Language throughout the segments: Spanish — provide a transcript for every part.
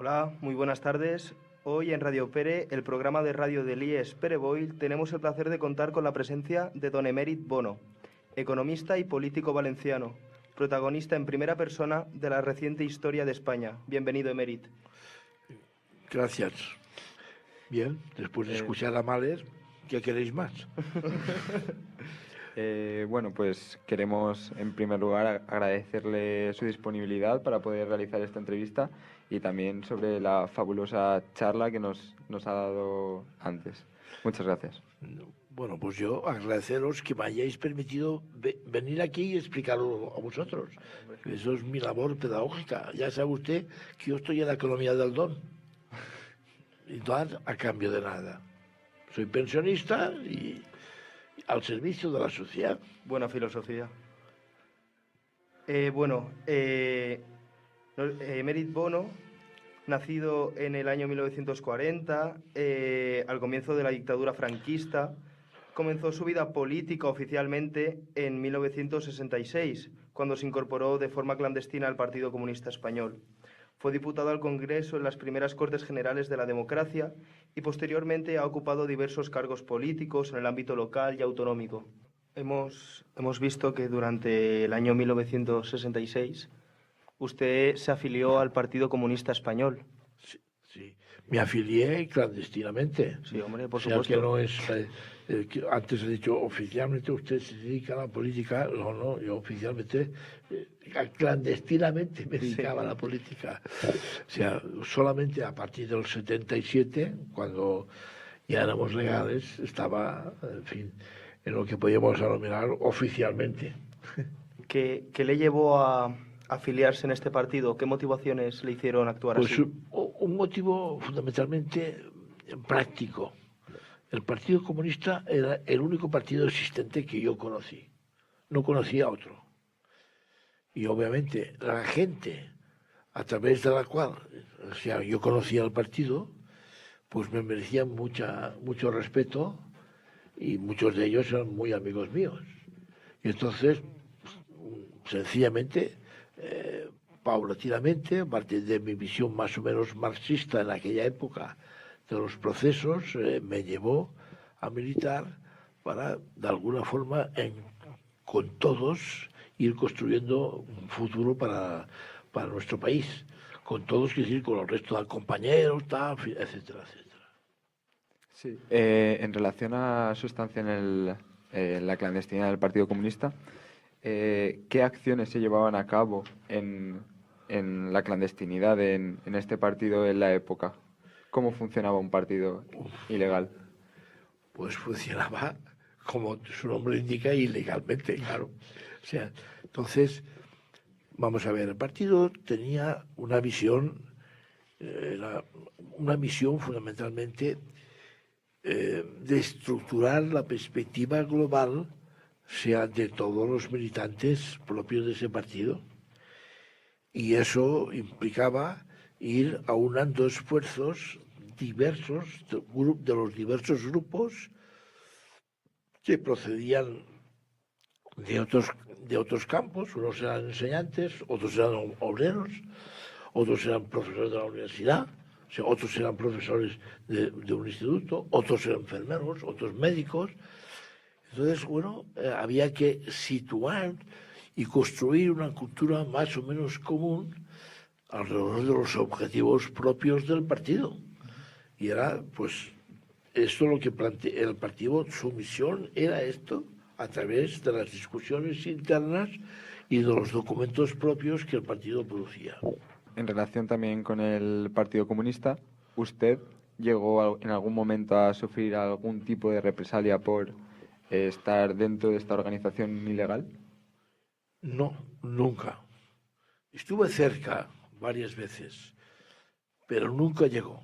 Hola, muy buenas tardes. Hoy en Radio Pere, el programa de radio del IES Pere Boil, tenemos el placer de contar con la presencia de don Emèrit Bono, economista y político valenciano, protagonista en primera persona de la reciente historia de España. Bienvenido, Emèrit. Gracias. Bien, después de escuchar a Mahler, ¿qué queréis más? Bueno, pues queremos en primer lugar agradecerle su disponibilidad para poder realizar esta entrevista y también sobre la fabulosa charla que nos ha dado antes. Muchas gracias. Bueno, pues yo agradeceros que me hayáis permitido venir aquí y explicarlo a vosotros. Eso es mi labor pedagógica. Ya sabe usted que yo estoy en la economía del don. Y dar a cambio de nada. Soy pensionista y al servicio de la sociedad. Buena filosofía. Emèrit Bono, nacido en el año 1940, al comienzo de la dictadura franquista, comenzó su vida política oficialmente en 1966, cuando se incorporó de forma clandestina al Partido Comunista Español. Fue diputado al Congreso en las primeras Cortes Generales de la Democracia y posteriormente ha ocupado diversos cargos políticos en el ámbito local y autonómico. Hemos visto que durante el año 1966 usted se afilió al Partido Comunista Español. Sí. Me afilié clandestinamente. Sí, hombre, por supuesto. Que no es, antes he dicho, oficialmente usted se dedica a la política. No, yo oficialmente, clandestinamente me dedicaba a la política. O sea, solamente a partir del 77, cuando ya éramos legales, estaba, en fin, en lo que podíamos denominar oficialmente. ¿Qué le llevó a afiliarse en este partido? ¿Qué motivaciones le hicieron actuar así? Un motivo fundamentalmente práctico. El Partido Comunista era el único partido existente que yo conocí. No conocía otro. Y obviamente la gente a través de la cual yo conocía el partido, pues me merecían mucho respeto y muchos de ellos eran muy amigos míos. Y entonces, sencillamente, paulatinamente, a partir de mi visión más o menos marxista en aquella época de los procesos, me llevó a militar para, de alguna forma, con todos, ir construyendo un futuro para nuestro país. Con todos, quiero decir, con el resto de compañeros, etcétera, etcétera. Sí. En relación a su estancia en la clandestinidad del Partido Comunista, ¿qué acciones se llevaban a cabo en la clandestinidad en este partido en la época? ¿Cómo funcionaba un partido ilegal? Pues funcionaba, como su nombre indica, ilegalmente, claro. O sea, entonces, vamos a ver, el partido tenía una visión fundamentalmente de estructurar la perspectiva global, sea de todos los militantes propios de ese partido. Y eso implicaba ir aunando esfuerzos diversos de los diversos grupos que procedían de otros campos. Unos eran enseñantes, otros eran obreros, otros eran profesores de la universidad, o sea, otros eran profesores de un instituto, otros eran enfermeros, otros médicos. Entonces, bueno, había que situar y construir una cultura más o menos común alrededor de los objetivos propios del partido. Y era, pues, esto lo que el partido, su misión era esto, a través de las discusiones internas y de los documentos propios que el partido producía. En relación también con el Partido Comunista, ¿usted llegó en algún momento a sufrir algún tipo de represalia por estar dentro de esta organización ilegal? No, nunca. Estuve cerca varias veces, pero nunca llegó.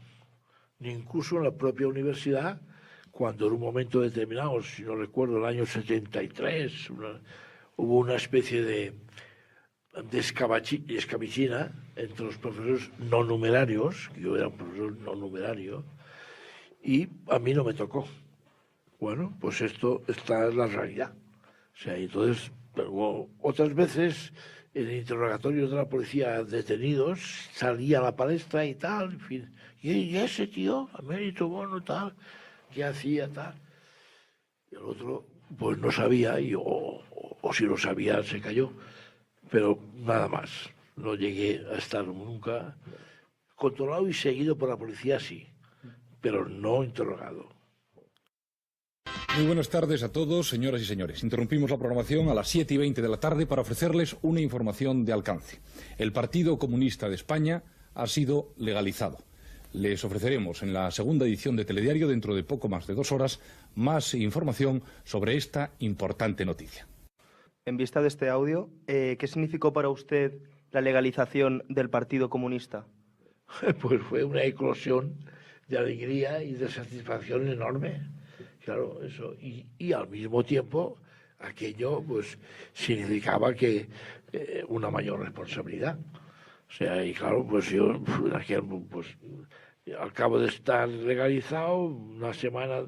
Ni incluso en la propia universidad, cuando en un momento determinado, si no recuerdo, el año 73, hubo una especie de escabechina entre los profesores no numerarios, yo era un profesor no numerario, y a mí no me tocó. Bueno, pues esta es la realidad. O sea, entonces, pero otras veces en interrogatorios de la policía detenidos, salía a la palestra y tal, en fin. Y ese tío, Américo Bono, tal, ¿qué hacía, tal? Y el otro, pues no sabía, o si lo sabía, se cayó. Pero nada más. No llegué a estar nunca controlado y seguido por la policía, sí, pero no interrogado. Muy buenas tardes a todos, señoras y señores. Interrumpimos la programación a las 7:20 de la tarde para ofrecerles una información de alcance. El Partido Comunista de España ha sido legalizado. Les ofreceremos en la segunda edición de Telediario, dentro de poco más de 2 horas, más información sobre esta importante noticia. En vista de este audio, ¿qué significó para usted la legalización del Partido Comunista? Pues fue una eclosión de alegría y de satisfacción enorme. Claro, eso. Y al mismo tiempo, aquello pues significaba que una mayor responsabilidad. O sea, y claro, pues yo, pues, al cabo de estar legalizado, una semana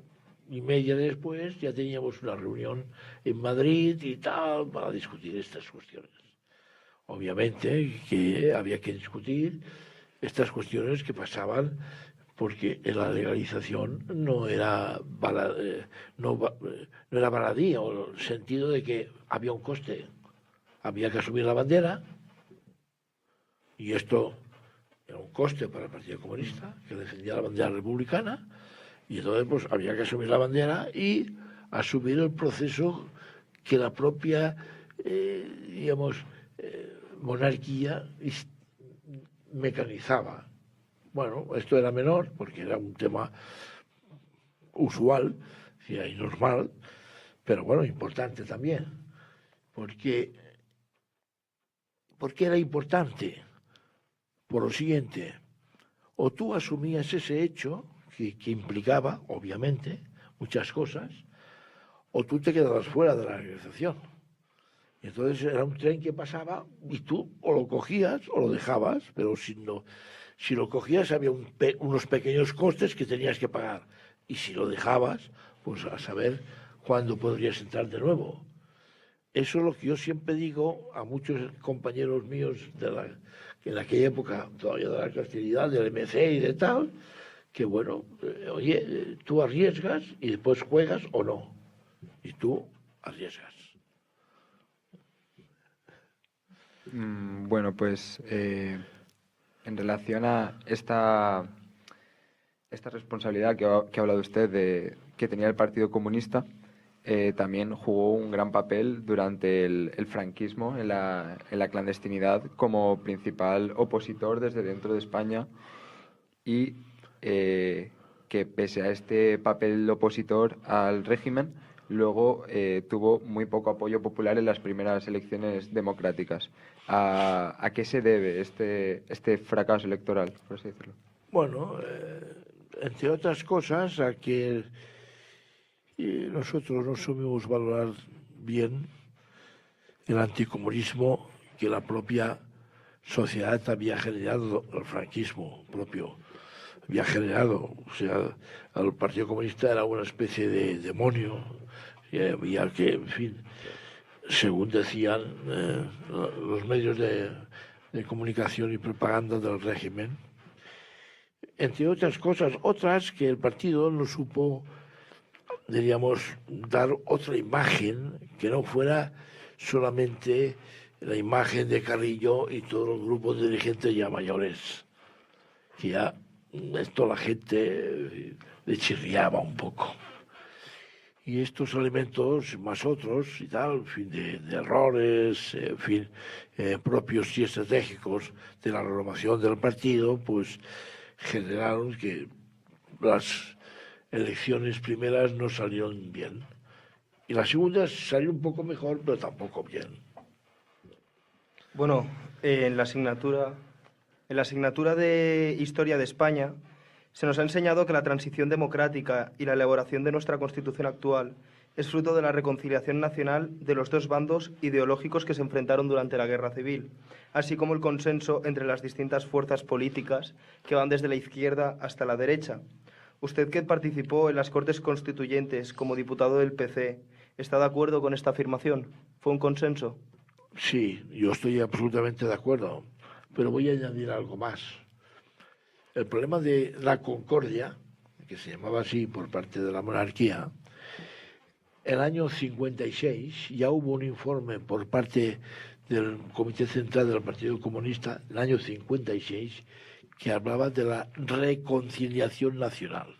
y media después, ya teníamos una reunión en Madrid y tal, para discutir estas cuestiones. Obviamente que había que discutir estas cuestiones que pasaban, porque en la legalización no era baladí, o el sentido de que había un coste. Había que asumir la bandera, y esto era un coste para el Partido Comunista, que defendía la bandera republicana, y entonces pues había que asumir la bandera y asumir el proceso que la propia, monarquía mecanizaba. Bueno, esto era menor porque era un tema usual y normal, pero bueno, importante también. ¿Por qué era importante? Por lo siguiente: o tú asumías ese hecho que implicaba, obviamente, muchas cosas, o tú te quedabas fuera de la legalización. Y entonces era un tren que pasaba y tú o lo cogías o lo dejabas, pero si lo cogías había unos pequeños costes que tenías que pagar. Y si lo dejabas, pues a saber cuándo podrías entrar de nuevo. Eso es lo que yo siempre digo a muchos compañeros míos que en aquella época todavía de la clandestinidad, del MC y de tal, que bueno, oye, tú arriesgas y después juegas o no. Y tú arriesgas. Bueno, pues en relación a esta responsabilidad que ha hablado usted que tenía el Partido Comunista, también jugó un gran papel durante el franquismo en la clandestinidad como principal opositor desde dentro de España, y que pese a este papel opositor al régimen, luego tuvo muy poco apoyo popular en las primeras elecciones democráticas. ¿A qué se debe este fracaso electoral, por así decirlo? Bueno, entre otras cosas, a que nosotros no supimos valorar bien el anticomunismo que la propia sociedad había generado, el franquismo propio había generado. O sea, el Partido Comunista era una especie de demonio, y había que, en fin, según decían los medios de comunicación y propaganda del régimen, entre otras cosas, otras que el partido no supo, diríamos, dar otra imagen que no fuera solamente la imagen de Carrillo y todos los grupos de dirigentes ya mayores, que ya esto la gente le chirriaba un poco. Y estos elementos, más otros y tal, en fin, de errores, en fin, propios y estratégicos de la renovación del partido, pues generaron que las elecciones primeras no salieron bien. Y las segundas salieron un poco mejor, pero tampoco bien. Bueno, en la asignatura de Historia de España se nos ha enseñado que la transición democrática y la elaboración de nuestra Constitución actual es fruto de la reconciliación nacional de los dos bandos ideológicos que se enfrentaron durante la Guerra Civil, así como el consenso entre las distintas fuerzas políticas que van desde la izquierda hasta la derecha. Usted, que participó en las Cortes Constituyentes como diputado del PC, ¿está de acuerdo con esta afirmación? ¿Fue un consenso? Sí, yo estoy absolutamente de acuerdo, pero voy a añadir algo más. El problema de la concordia, que se llamaba así por parte de la monarquía, el año 56 ya hubo un informe por parte del Comité Central del Partido Comunista, el año 56, que hablaba de la reconciliación nacional.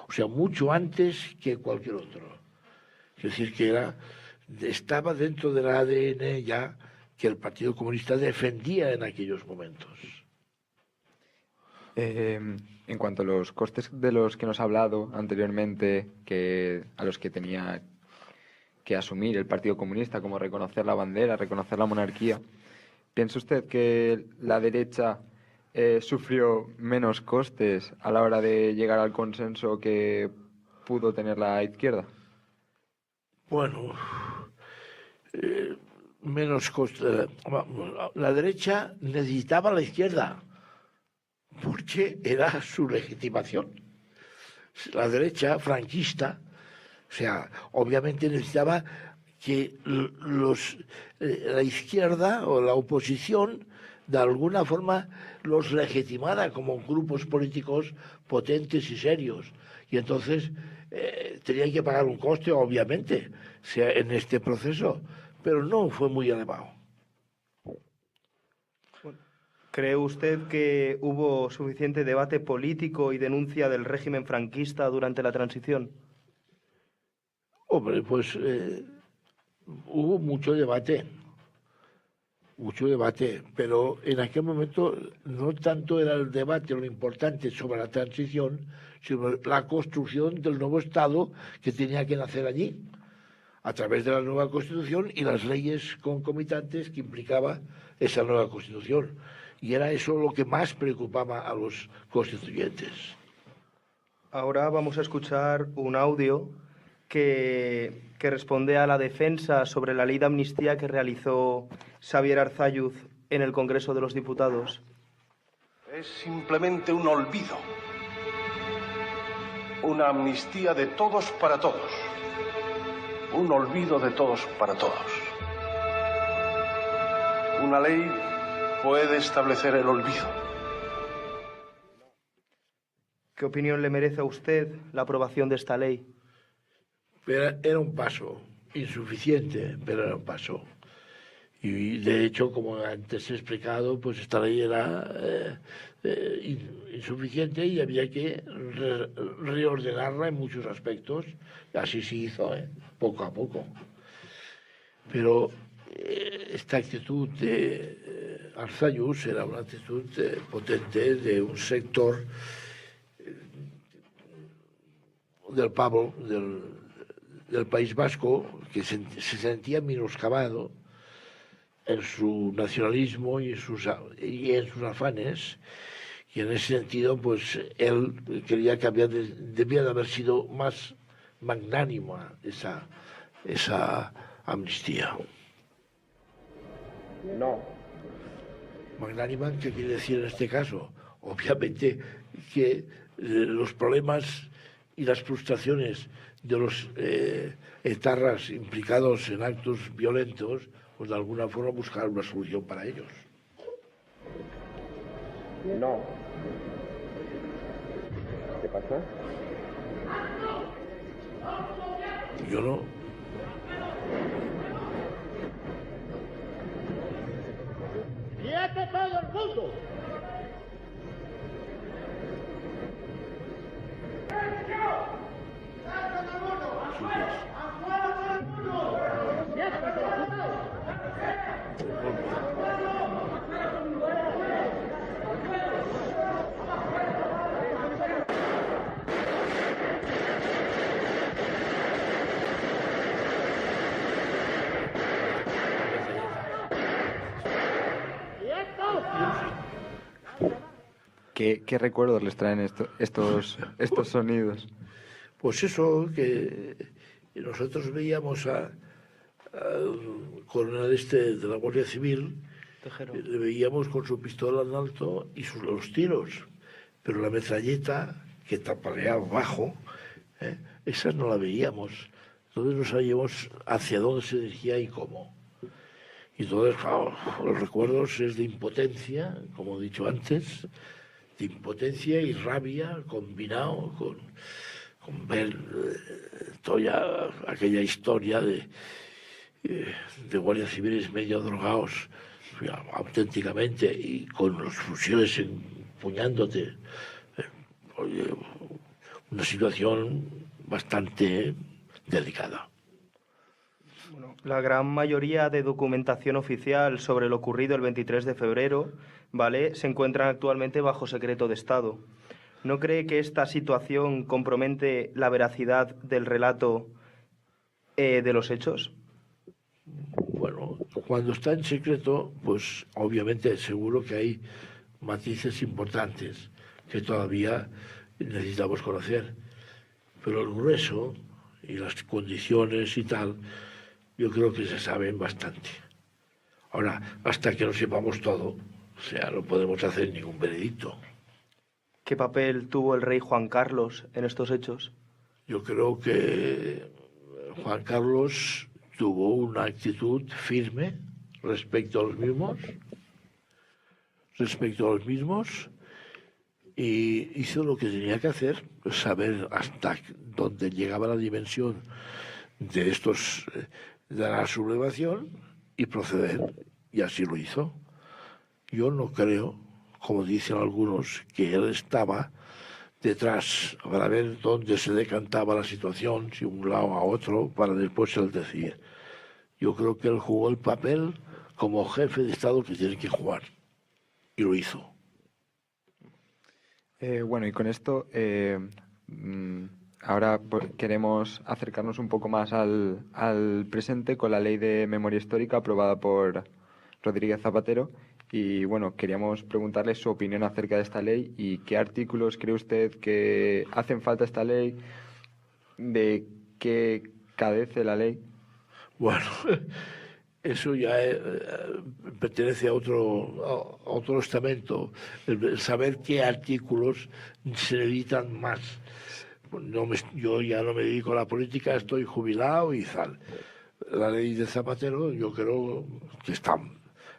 O sea, mucho antes que cualquier otro. Es decir, que estaba dentro del ADN ya que el Partido Comunista defendía en aquellos momentos. En cuanto a los costes de los que nos ha hablado anteriormente, a los que tenía que asumir el Partido Comunista, como reconocer la bandera, reconocer la monarquía, ¿piensa usted que la derecha sufrió menos costes a la hora de llegar al consenso que pudo tener la izquierda? Bueno, menos costes. La derecha necesitaba a la izquierda, porque era su legitimación. La derecha franquista, o sea, obviamente necesitaba que la izquierda o la oposición de alguna forma los legitimara como grupos políticos potentes y serios. Y entonces tenían que pagar un coste, obviamente, en este proceso, pero no fue muy elevado. ¿Cree usted que hubo suficiente debate político y denuncia del régimen franquista durante la transición? Hombre, pues hubo mucho debate, pero en aquel momento no tanto era el debate lo importante sobre la transición, sino la construcción del nuevo Estado que tenía que nacer allí, a través de la nueva Constitución y las leyes concomitantes que implicaba esa nueva Constitución. Y era eso lo que más preocupaba a los constituyentes. Ahora vamos a escuchar un audio que responde a la defensa sobre la ley de amnistía que realizó Xavier Arzalluz en el Congreso de los Diputados. Es simplemente un olvido. Una amnistía de todos para todos. Un olvido de todos para todos. Una ley puede establecer el olvido. ¿Qué opinión le merece a usted la aprobación de esta ley? Pero era un paso, insuficiente, pero era un paso. Y de hecho, como antes he explicado, pues esta ley era insuficiente y había que reordenarla en muchos aspectos. Así se hizo, poco a poco. Pero esta actitud de Arzalluz era una actitud potente de un sector del Pablo, del País Vasco, que se sentía menoscabado en su nacionalismo y en sus afanes, y en ese sentido pues él creía que debía de haber sido más magnánima esa amnistía. No. Magnánima, ¿qué quiere decir en este caso? Obviamente que los problemas y las frustraciones de los etarras implicados en actos violentos, pues de alguna forma buscar una solución para ellos. No. ¿Qué pasa? Yo no. ¡Quiete todo el mundo! ¿Qué recuerdos les traen estos sonidos? Pues eso, que nosotros veíamos al coronel de la Guardia Civil, le veíamos con su pistola en alto y los tiros, pero la metralleta que tapaleaba abajo, esa no la veíamos. Entonces no sabíamos hacia dónde se dirigía y cómo. Y entonces, claro, los recuerdos es de impotencia, como he dicho antes, de impotencia y rabia combinado con ver toda aquella historia de guardias civiles medio drogados, auténticamente, y con los fusiles empuñándote. Oye, una situación bastante delicada. Bueno, la gran mayoría de documentación oficial sobre lo ocurrido el 23 de febrero, ¿vale?, se encuentran actualmente bajo secreto de Estado. ¿No cree que esta situación compromete la veracidad del relato de los hechos? Bueno, cuando está en secreto, pues obviamente seguro que hay matices importantes que todavía necesitamos conocer. Pero el grueso y las condiciones y tal, yo creo que se saben bastante. Ahora, hasta que no sepamos todo, o sea, no podemos hacer ningún veredicto. ¿Qué papel tuvo el rey Juan Carlos en estos hechos? Yo creo que Juan Carlos tuvo una actitud firme respecto a los mismos, y hizo lo que tenía que hacer, saber hasta dónde llegaba la dimensión de la sublevación y proceder, y así lo hizo. Yo no creo, como dicen algunos, que él estaba detrás para ver dónde se decantaba la situación, si un lado a otro, para después él decir. Yo creo que él jugó el papel como jefe de Estado que tiene que jugar, y lo hizo. Bueno, y con esto ahora queremos acercarnos un poco más al presente con la Ley de Memoria Histórica aprobada por Rodríguez Zapatero. Y bueno, queríamos preguntarle su opinión acerca de esta ley y qué artículos cree usted que hacen falta esta ley, de qué cadece la ley. Bueno, eso ya pertenece a otro estamento, el saber qué artículos se necesitan más. Yo ya no me dedico a la política, estoy jubilado y tal. La ley de Zapatero yo creo que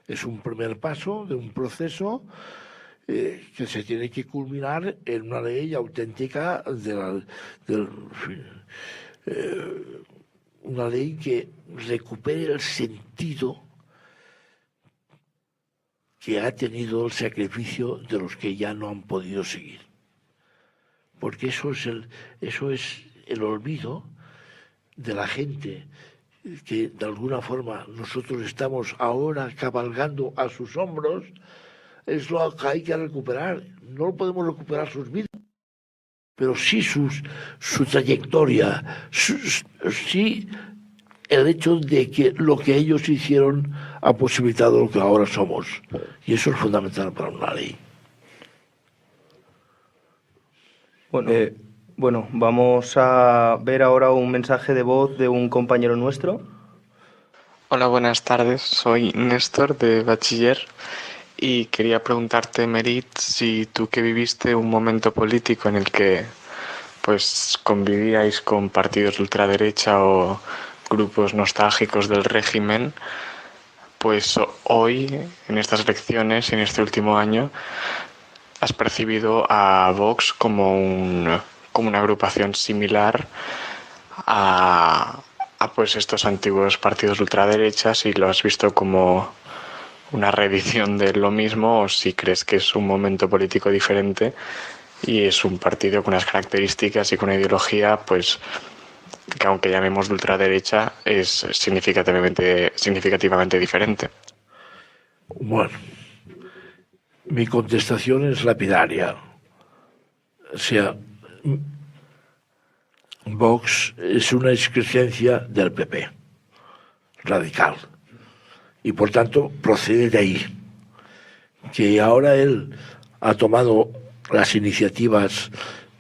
es un primer paso de un proceso que se tiene que culminar en una ley auténtica una ley que recupere el sentido que ha tenido el sacrificio de los que ya no han podido seguir. Porque eso es el olvido de la gente que de alguna forma nosotros estamos ahora cabalgando a sus hombros. Es lo que hay que recuperar. No podemos recuperar sus vidas, pero sí su trayectoria, sí el hecho de que lo que ellos hicieron ha posibilitado lo que ahora somos. Y eso es fundamental para una ley. Bueno, vamos a ver ahora un mensaje de voz de un compañero nuestro. Hola, buenas tardes. Soy Néstor de Bachiller y quería preguntarte, Merit, si tú que viviste un momento político en el que pues convivíais con partidos de ultraderecha o grupos nostálgicos del régimen, pues hoy, en estas elecciones, en este último año, has percibido a Vox como una agrupación similar a pues estos antiguos partidos ultraderechas, y lo has visto como una reedición de lo mismo, o si crees que es un momento político diferente y es un partido con unas características y con una ideología pues que, aunque llamemos de ultraderecha, es significativamente diferente. Bueno, mi contestación es lapidaria. O sea, Vox es una excrescencia del PP, radical, y por tanto procede de ahí. Que ahora él ha tomado las iniciativas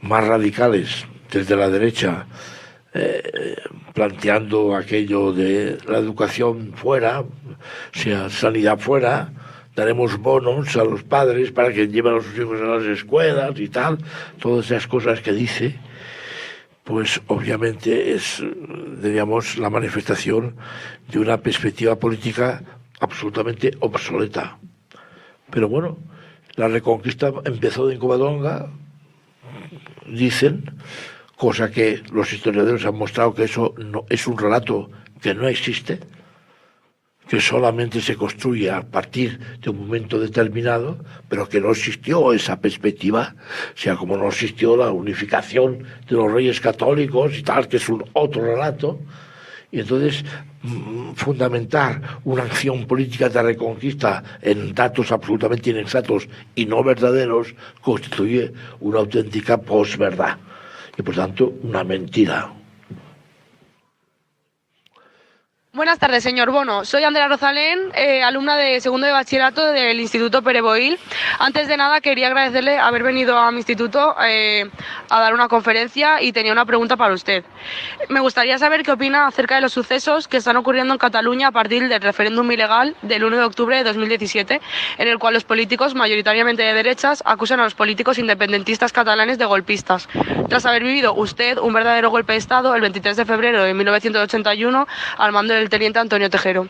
más radicales desde la derecha, planteando aquello de la educación fuera, o sea, sanidad fuera, daremos bonos a los padres para que lleven a sus hijos a las escuelas y tal, todas esas cosas que dice, pues obviamente es, diríamos, la manifestación de una perspectiva política absolutamente obsoleta. Pero bueno, la Reconquista empezó en Covadonga, dicen, cosa que los historiadores han mostrado que eso no, es un relato que no existe, que solamente se construye a partir de un momento determinado, pero que no existió esa perspectiva, o sea, como no existió la unificación de los reyes católicos y tal, que es un otro relato. Y entonces fundamentar una acción política de reconquista en datos absolutamente inexactos y no verdaderos constituye una auténtica posverdad y por tanto una mentira. Buenas tardes, señor Bono. Soy Andrea Rosalén, alumna de segundo de bachillerato del Instituto Pere Boil. Antes de nada, quería agradecerle haber venido a mi instituto a dar una conferencia y tenía una pregunta para usted. Me gustaría saber qué opina acerca de los sucesos que están ocurriendo en Cataluña a partir del referéndum ilegal del 1 de octubre de 2017, en el cual los políticos, mayoritariamente de derechas, acusan a los políticos independentistas catalanes de golpistas. Tras haber vivido usted un verdadero golpe de Estado el 23 de febrero de 1981 al mando del teniente Antonio Tejero.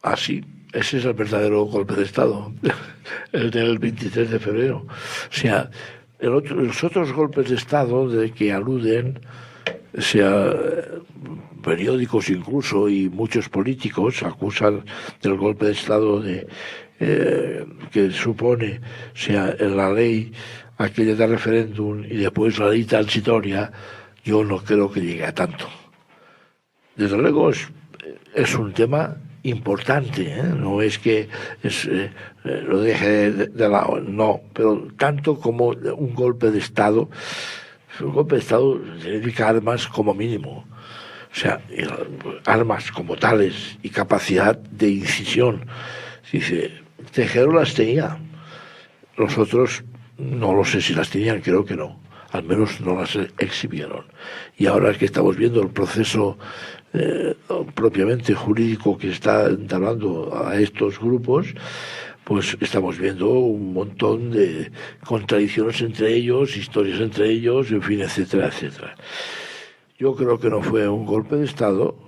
Así, ese es el verdadero golpe de Estado, el del 23 de febrero. O sea, los otros golpes de Estado de que aluden, o sea, periódicos incluso y muchos políticos acusan del golpe de Estado que supone, o sea, en la ley aquella de referéndum y después la ley transitoria, yo no creo que llegue a tanto. Desde luego es un tema importante, ¿eh? No es que lo deje de lado, no, pero tanto como un golpe de Estado. Un golpe de Estado significa armas como mínimo, o sea, armas como tales y capacidad de incisión. Dice, Tejero las tenía, los otros no lo sé si las tenían, creo que no, al menos no las exhibieron. Y ahora que estamos viendo el proceso propiamente jurídico que está entablando a estos grupos, pues estamos viendo un montón de contradicciones entre ellos, historias entre ellos, en fin, etcétera, etcétera. Yo creo que no fue un golpe de Estado,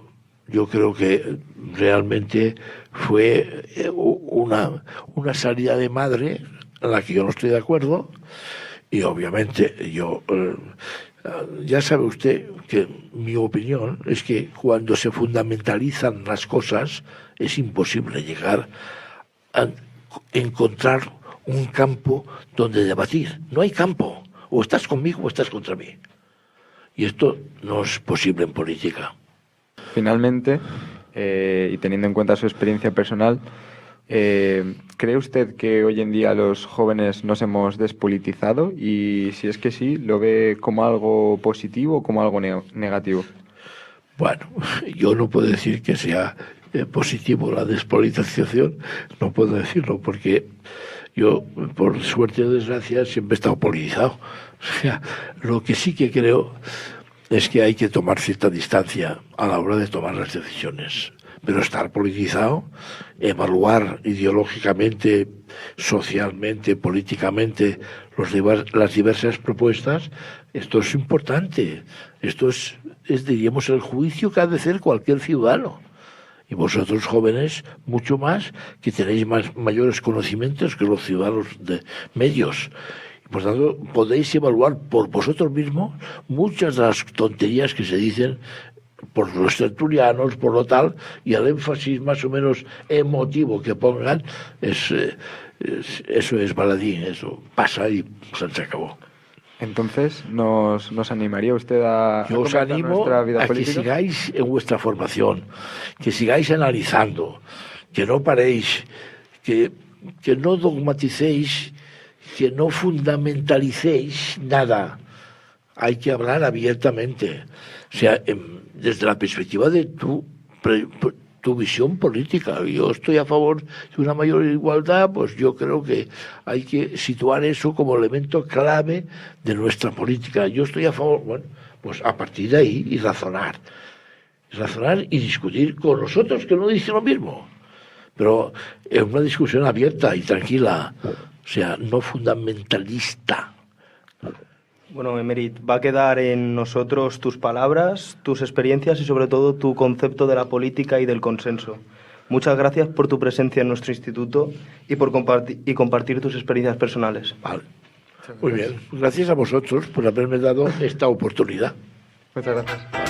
yo creo que realmente fue una salida de madre en la que yo no estoy de acuerdo, y obviamente yo... ya sabe usted que mi opinión es que cuando se fundamentalizan las cosas es imposible llegar a encontrar un campo donde debatir. No hay campo. O estás conmigo o estás contra mí. Y esto no es posible en política. Finalmente, y teniendo en cuenta su experiencia personal, ¿cree usted que hoy en día los jóvenes nos hemos despolitizado? Y si es que sí, ¿lo ve como algo positivo o como algo negativo? Bueno, yo no puedo decir que sea positivo la despolitización, no puedo decirlo porque yo, por suerte o desgracia, siempre he estado politizado. O sea, lo que sí que creo es que hay que tomar cierta distancia a la hora de tomar las decisiones. Pero estar politizado, evaluar ideológicamente, socialmente, políticamente las diversas propuestas, esto es importante. Esto es, diríamos, el juicio que ha de hacer cualquier ciudadano. Y vosotros, jóvenes, mucho más, que tenéis mayores conocimientos que los ciudadanos de medios. Y por tanto, podéis evaluar por vosotros mismos muchas de las tonterías que se dicen por los tertulianos, por lo tal, y el énfasis más o menos emotivo que pongan, eso es baladí, eso pasa y se acabó. Entonces, ¿nos animaría usted a Yo os animo nuestra vida a política? que sigáis en vuestra formación, que sigáis analizando, que no paréis, que no dogmaticéis, que no fundamentalicéis nada. Hay que hablar abiertamente. O sea, desde la perspectiva de tu visión política. Yo estoy a favor de una mayor igualdad, pues yo creo que hay que situar eso como elemento clave de nuestra política. Yo estoy a favor, bueno, pues a partir de ahí y razonar y discutir con los otros que no dicen lo mismo. Pero es una discusión abierta y tranquila, o sea, no fundamentalista. Bueno, Emerit, va a quedar en nosotros tus palabras, tus experiencias y sobre todo tu concepto de la política y del consenso. Muchas gracias por tu presencia en nuestro instituto y por compartir tus experiencias personales. Vale. Muy bien. Gracias a vosotros por haberme dado esta oportunidad. Muchas gracias.